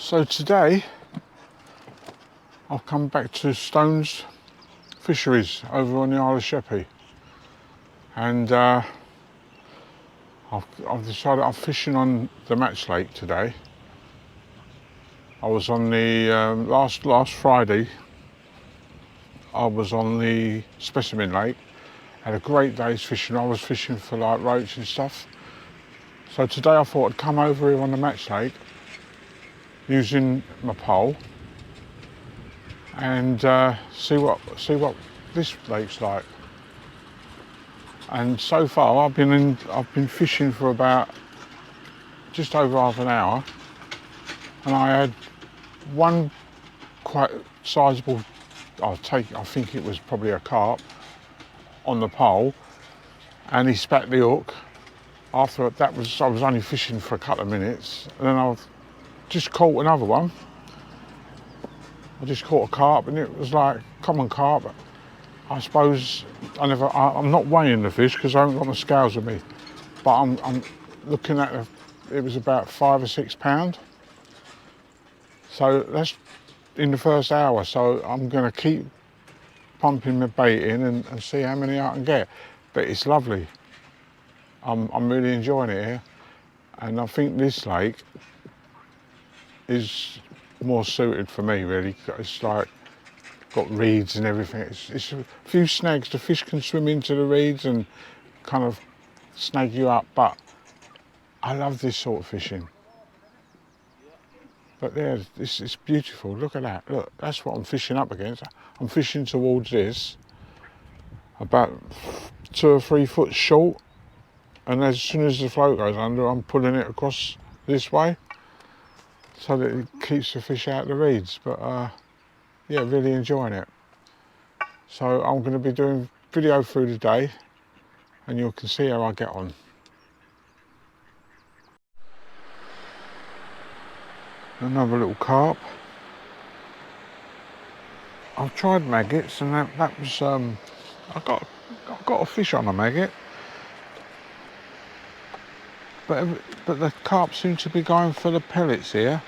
So today I've come back to Stones Fisheries over on the Isle of Sheppey, and I've decided I'm fishing on the Match Lake today. I was on the last Friday. I was on the Specimen Lake. Had a great day's fishing. I was fishing for like roach and stuff. So today I thought I'd come over here on the Match Lake using my pole and see what this lake's like. And so far I've been fishing for about just over half an hour, and I had one quite sizable, I think it was probably a carp, on the pole, and he spat the hook. After that I was only fishing for a couple of minutes, and then I've just caught another one. I just caught a carp, and it was like common carp. I suppose I'm not weighing the fish because I haven't got my scales with me, but I'm looking at it was about 5 or 6 pounds. So that's in the first hour. So I'm going to keep pumping my bait in and see how many I can get. But it's lovely. I'm really enjoying it here, and I think this lake is more suited for me really. It's like got reeds and everything. It's a few snags. The fish can swim into the reeds and kind of snag you up, but I love this sort of fishing. But there, it's beautiful. Look at that. Look, that's what I'm fishing up against. I'm fishing towards this, about 2 or 3 foot short, and as soon as the float goes under, I'm pulling it across this way so that it keeps the fish out of the reeds. But yeah, really enjoying it. So I'm going to be doing video through the day, and you can see how I get on. Another little carp. I've tried maggots, and that was I got a fish on a maggot, but the carp seem to be going for the pellets here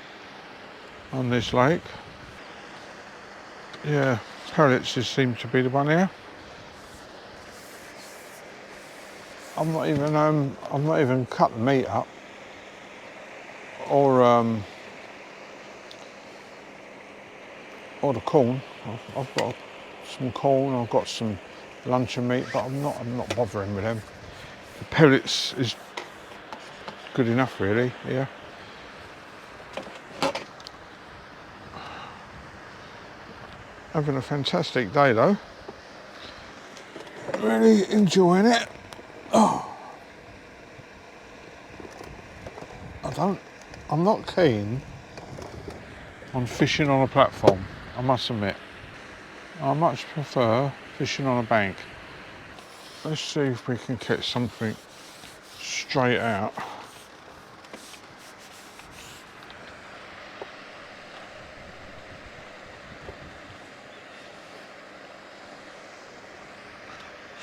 on this lake. Yeah, pellets seem to be the one here. I've not even cut the meat up or the corn. I've got some corn, I've got some luncheon meat, but I'm not bothering with them. The pellets is good enough really, yeah. Having a fantastic day though. Really enjoying it. Oh. I'm not keen on fishing on a platform, I must admit. I much prefer fishing on a bank. Let's see if we can catch something straight out.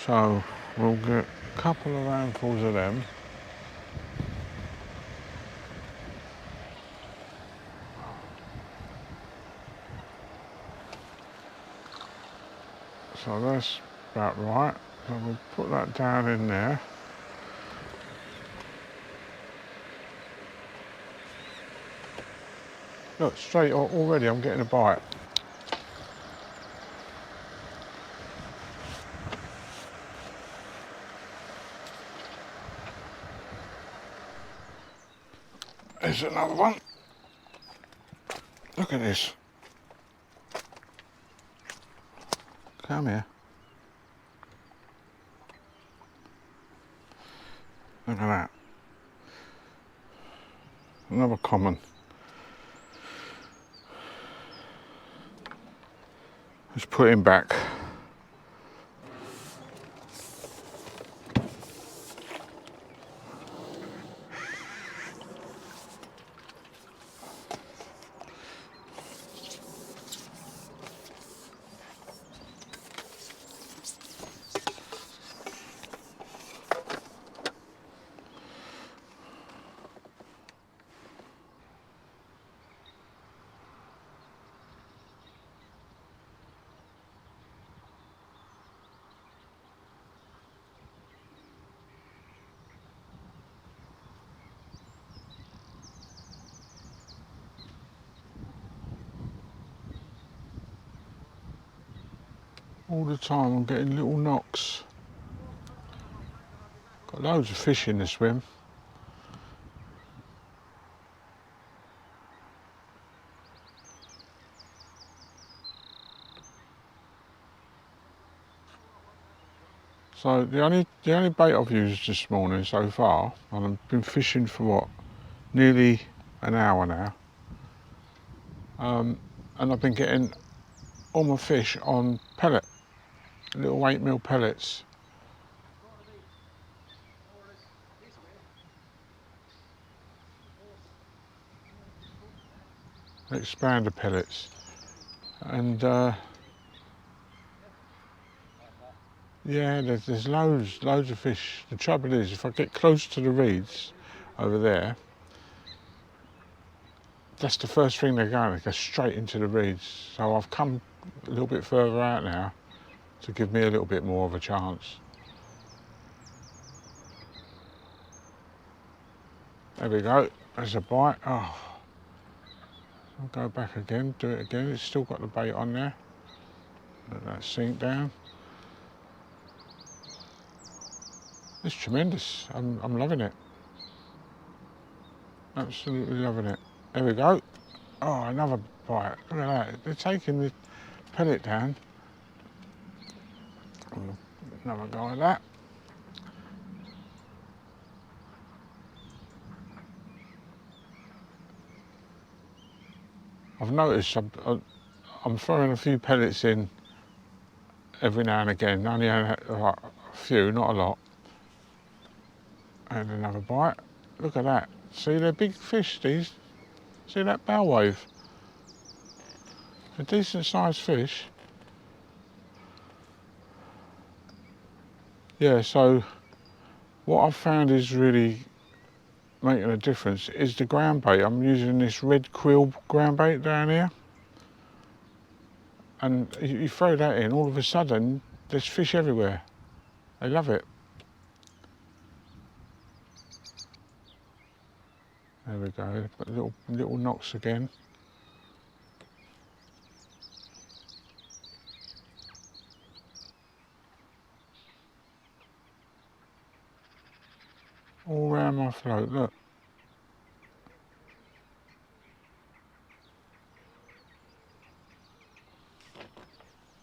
So we'll get a couple of handfuls of them. So that's about right. So we'll put that down in there. Look, straight already I'm getting a bite. There's another one. Look at this. Come here. Look at that. Another common. Let's put him back. All the time I'm getting little knocks. Got loads of fish in the swim. So the only bait I've used this morning so far, and I've been fishing for what, nearly an hour now, and I've been getting all my fish on pellet, little 8mm pellets. Expander pellets, and yeah, there's loads of fish. The trouble is, if I get close to the reeds over there, that's the first thing they're going. They go straight into the reeds. So I've come a little bit further out now to give me a little bit more of a chance. There we go. There's a bite. Oh, I'll go back again. Do it again. It's still got the bait on there. Let that sink down. It's tremendous. I'm loving it. Absolutely loving it. There we go. Oh, another bite. Look at that. They're taking the pellet down. Another go at that. I've noticed I'm throwing a few pellets in every now and again. Only like a few, not a lot. And another bite. Look at that. See, they're big fish, these. See that bow wave? A decent sized fish. Yeah, so what I've found is really making a difference is the ground bait. I'm using this red krill ground bait down here. And you throw that in, all of a sudden, there's fish everywhere. They love it. There we go, little knocks again. All round my float, look.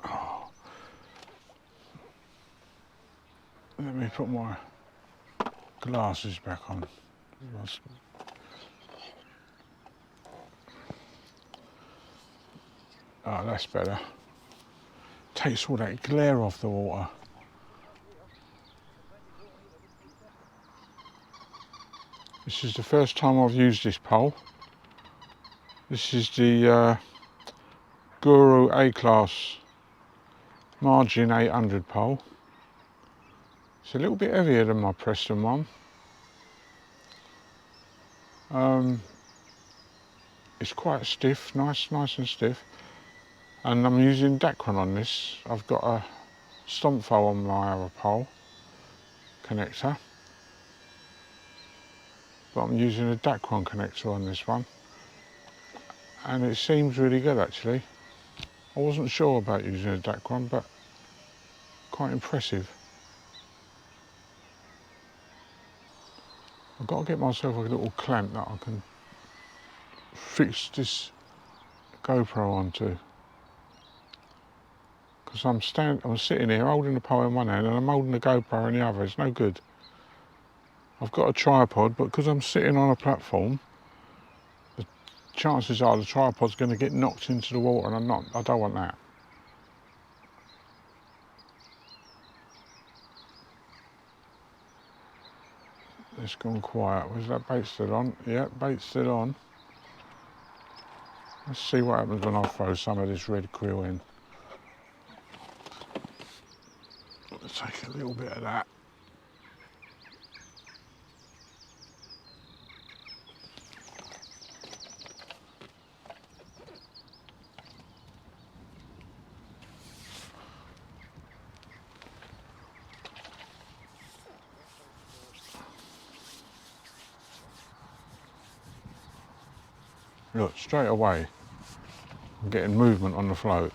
Oh. Let me put my glasses back on. Oh, that's better. Takes all that glare off the water. This is the first time I've used this pole. This is the Guru A-Class Margin 800 pole. It's a little bit heavier than my Preston one. It's quite stiff, nice and stiff. And I'm using Dacron on this. I've got a stomp foal on my other pole connector, but I'm using a Dacron connector on this one, and it seems really good actually. I wasn't sure about using a Dacron, but quite impressive. I've got to get myself a little clamp that I can fix this GoPro onto. Because I'm sitting here holding the pole in one hand and I'm holding the GoPro in the other. It's no good. I've got a tripod, but because I'm sitting on a platform, the chances are the tripod's going to get knocked into the water, and I don't want that. It's gone quiet. Was that bait still on? Yeah, bait's still on. Let's see what happens when I throw some of this red krill in. Let's take a little bit of that. Look, straight away, I'm getting movement on the float.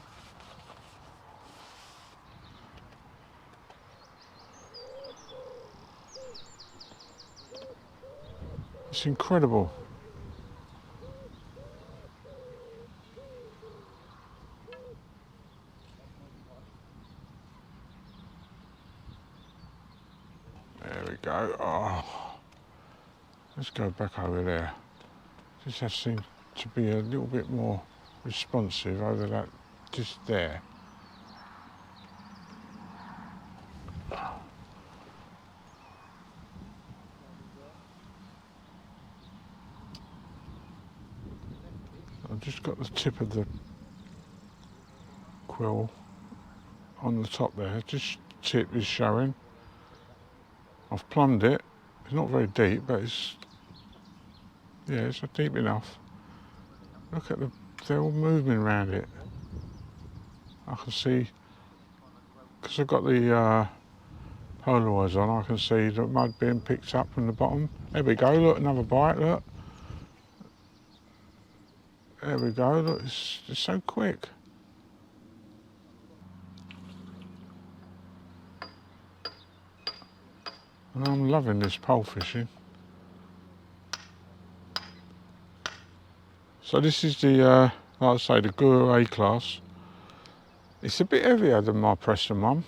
It's incredible. There we go. Oh, let's go back over there. This has seemed to be a little bit more responsive over that just there. I've just got the tip of the quill on the top there. Just tip is showing. I've plumbed it. It's not very deep, but it's deep enough. Look at they're all moving around it. I can see, because I've got the Polaroids on, I can see the mud being picked up from the bottom. There we go, look, another bite, look. There we go, look, it's so quick. And I'm loving this pole fishing. So this is the, like I say, the Guru A class. It's a bit heavier than my Preston one.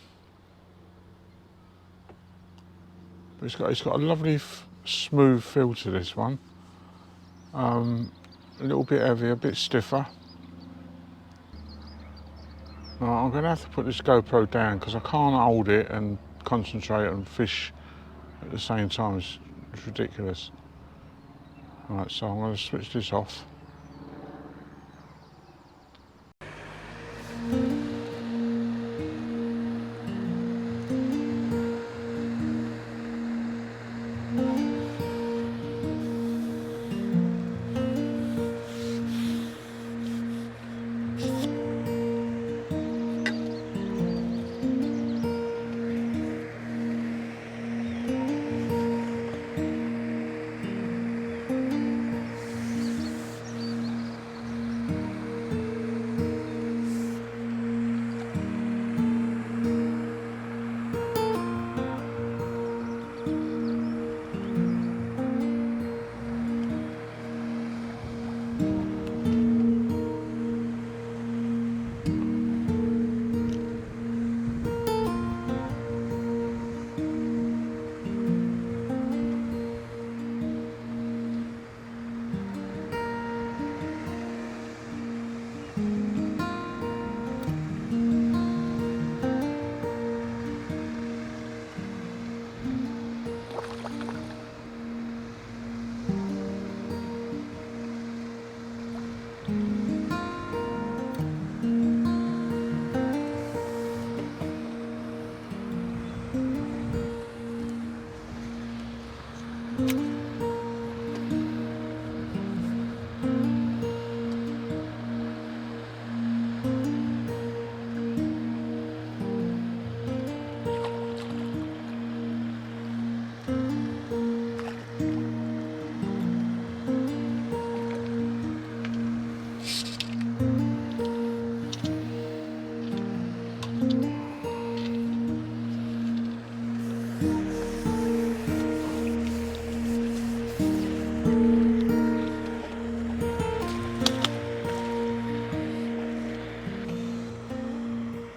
But it's got a lovely smooth feel to this one. A little bit heavier, a bit stiffer. Right, I'm going to have to put this GoPro down because I can't hold it and concentrate and fish at the same time. It's ridiculous. Right, so I'm going to switch this off.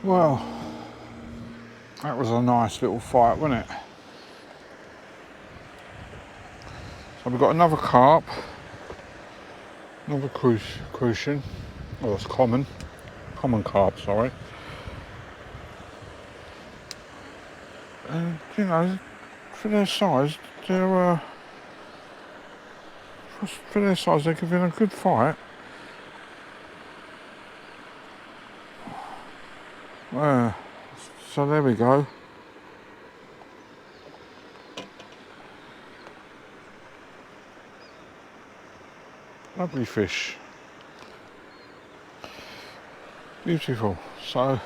Well, that was a nice little fight, wasn't it? So we've got another carp, another crucian, oh it's common carp, sorry. And you know, for their size, they're giving a good fight. So there we go. Lovely fish. Beautiful. So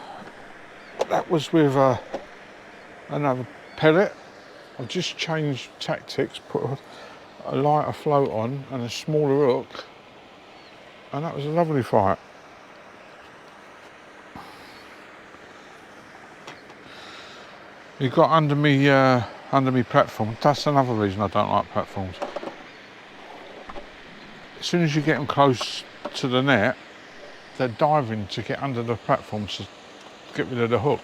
that was with another pellet. I've just changed tactics, put a lighter float on and a smaller hook, and that was a lovely fight. He got under me platform. That's another reason I don't like platforms. as soon as you get them close to the net, they're diving to get under the platform to get rid of the hook.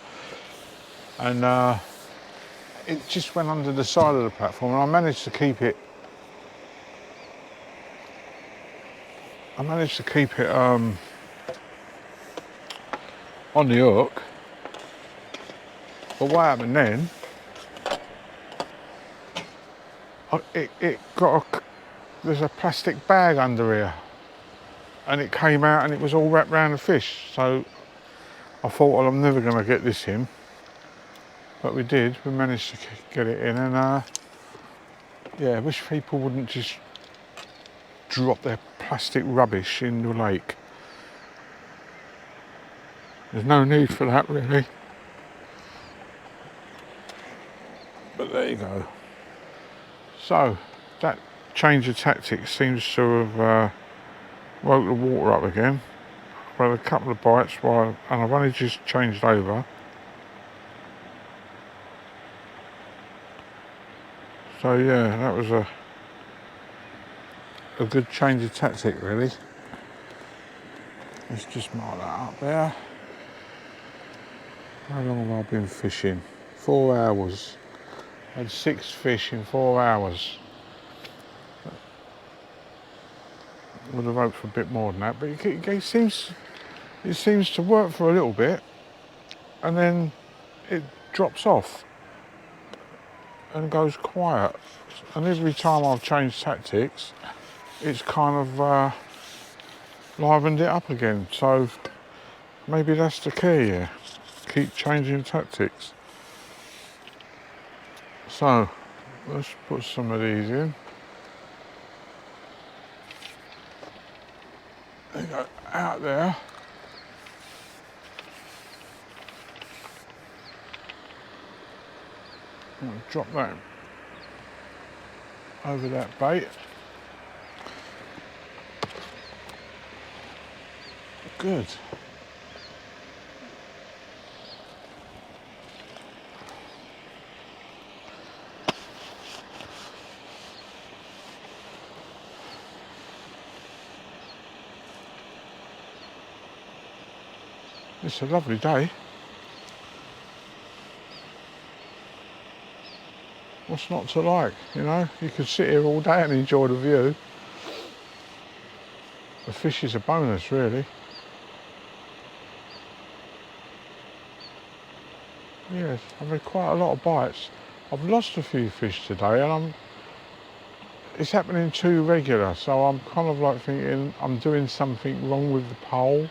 And it just went under the side of the platform, and I managed to keep it. On the hook. But what happened then? It got there's a plastic bag under here, and it came out and it was all wrapped around the fish. So I thought, well, I'm never going to get this in, but we did. We managed to get it in, and yeah, I wish people wouldn't just drop their plastic rubbish in the lake. There's no need for that, really. But there you go. So that change of tactics seems to have woke the water up again. I've had a couple of bites and I've only just changed over. So yeah, that was a good change of tactic, really. Let's just mark that up there. How long have I been fishing? 4 hours. I had 6 fish in 4 hours. Would have hoped for a bit more than that, but it seems to work for a little bit, and then it drops off and goes quiet. And every time I've changed tactics, it's kind of livened it up again. So maybe that's the key here. Keep changing tactics. So let's put some of these in. There you go, out there. I'm going to drop that over that bait. Good. It's a lovely day. What's not to like, you know? You could sit here all day and enjoy the view. The fish is a bonus, really. Yes, I've had quite a lot of bites. I've lost a few fish today, and it's happening too regular, so I'm kind of like thinking I'm doing something wrong with the pole.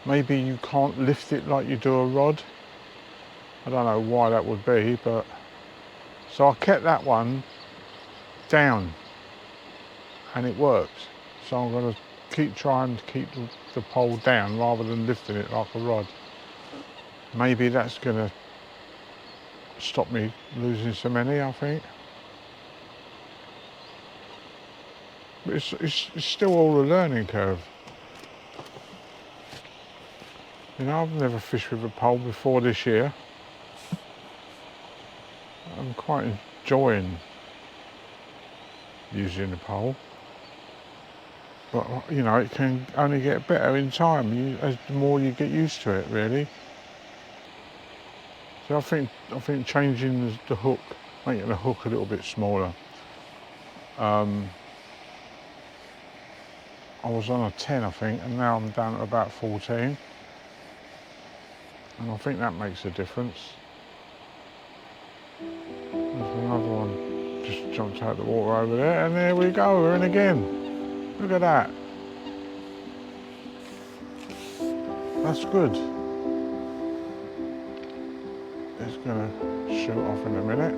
Maybe you can't lift it like you do a rod. I don't know why that would be, but so I kept that one down and it works. So I'm going to keep trying to keep the pole down rather than lifting it like a rod. Maybe that's going to stop me losing so many, I think. But it's still all a learning curve. You know, I've never fished with a pole before this year. I'm quite enjoying using the pole. But, you know, it can only get better in time, as the more you get used to it, really. So I think changing the hook, making the hook a little bit smaller. I was on a 10, I think, and now I'm down to about 14. And I think that makes a difference. There's another one just jumped out the water over there, and there we go, we're in again. Look at that. That's good. It's going to shoot off in a minute.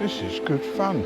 This is good fun.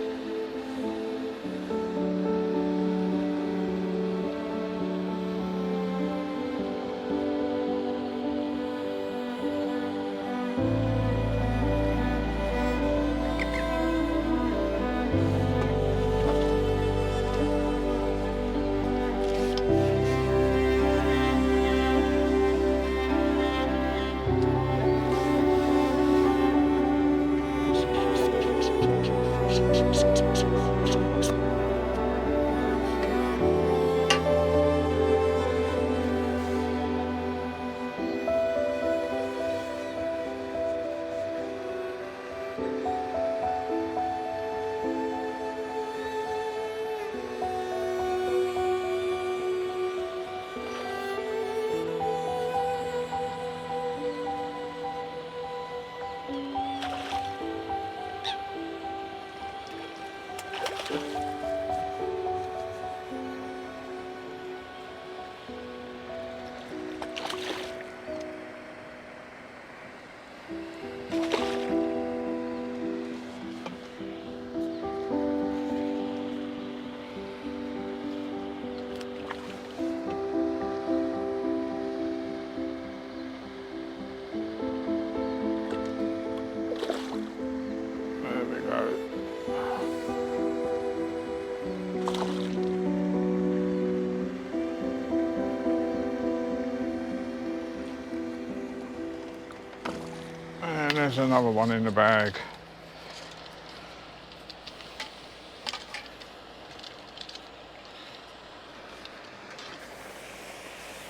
there's another one in the bag.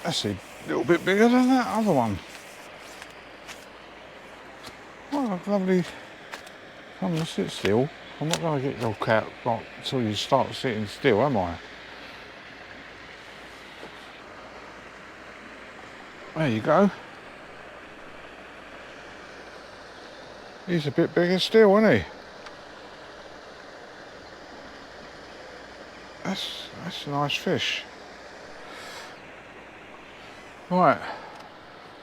That's a little bit bigger than that other one. What a lovely... Come on, sit still. I'm not going to get your cat like, until you start sitting still, am I? There you go. He's a bit bigger still, isn't he? That's a nice fish. Right,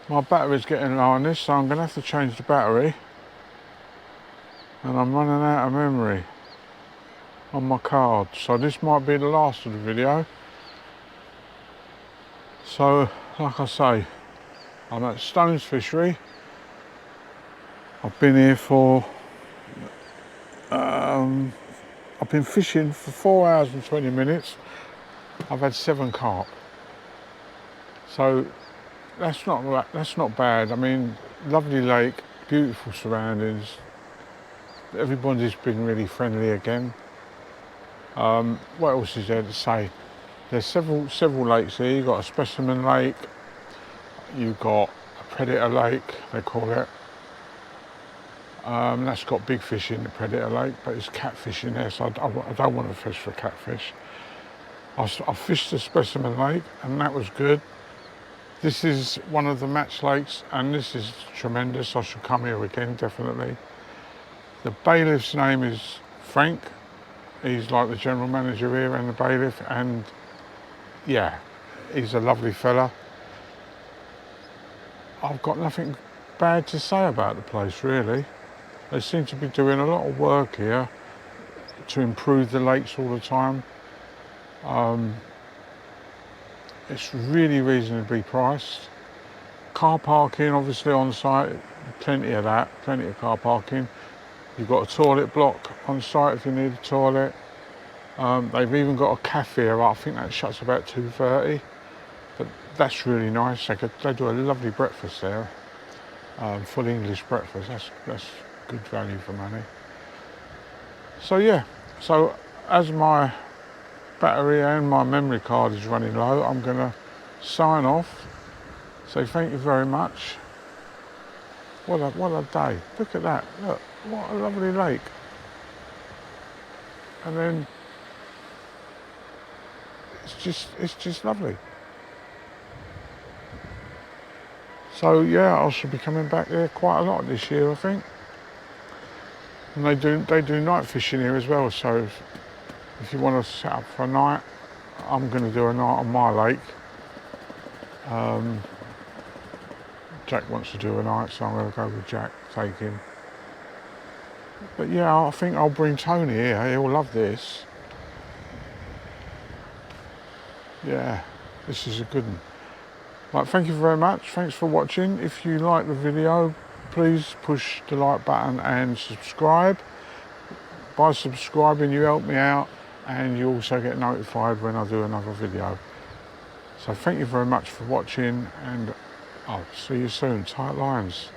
my battery's getting low on this, so I'm going to have to change the battery. And I'm running out of memory on my card, so this might be the last of the video. So, like I say, I'm at Stones Fishery. I've been here for, I've been fishing for 4 hours and 20 minutes. I've had 7 carp. So that's not bad. I mean, lovely lake, beautiful surroundings. Everybody's been really friendly again. What else is there to say? There's several lakes here. You've got a specimen lake. You've got a predator lake, they call it. That's got big fish in the predator lake, but there's catfish in there, so I don't want to fish for catfish. I fished the specimen lake, and that was good. This is one of the match lakes, and this is tremendous. I should come here again, definitely. The bailiff's name is Frank. He's like the general manager here and the bailiff, and yeah, he's a lovely fella. I've got nothing bad to say about the place, really. They seem to be doing a lot of work here to improve the lakes all the time. It's really reasonably priced. Car parking, obviously, on site, plenty of that, plenty of car parking. You've got a toilet block on site if you need a toilet. They've even got a cafe here. I think that shuts about 2:30, but that's really nice. They do a lovely breakfast there, full English breakfast. That's good value for money. So yeah, so as my battery and my memory card is running low, I'm going to sign off. Say thank you very much. What a day. Look at that. Look, what a lovely lake. And then it's just lovely. So yeah, I should be coming back there quite a lot this year, I think. And they do night fishing here as well, so if you want to set up for a night, I'm going to do a night on my lake. Jack wants to do a night, so I'm going to go with Jack, take him. But yeah, I think I'll bring Tony here. He'll love this. Yeah, this is a good one. Right, thank you very much. Thanks for watching. If you like the video, please push the like button and subscribe. By subscribing, you help me out, and you also get notified when I do another video. So thank you very much for watching, and I'll see you soon. Tight lines.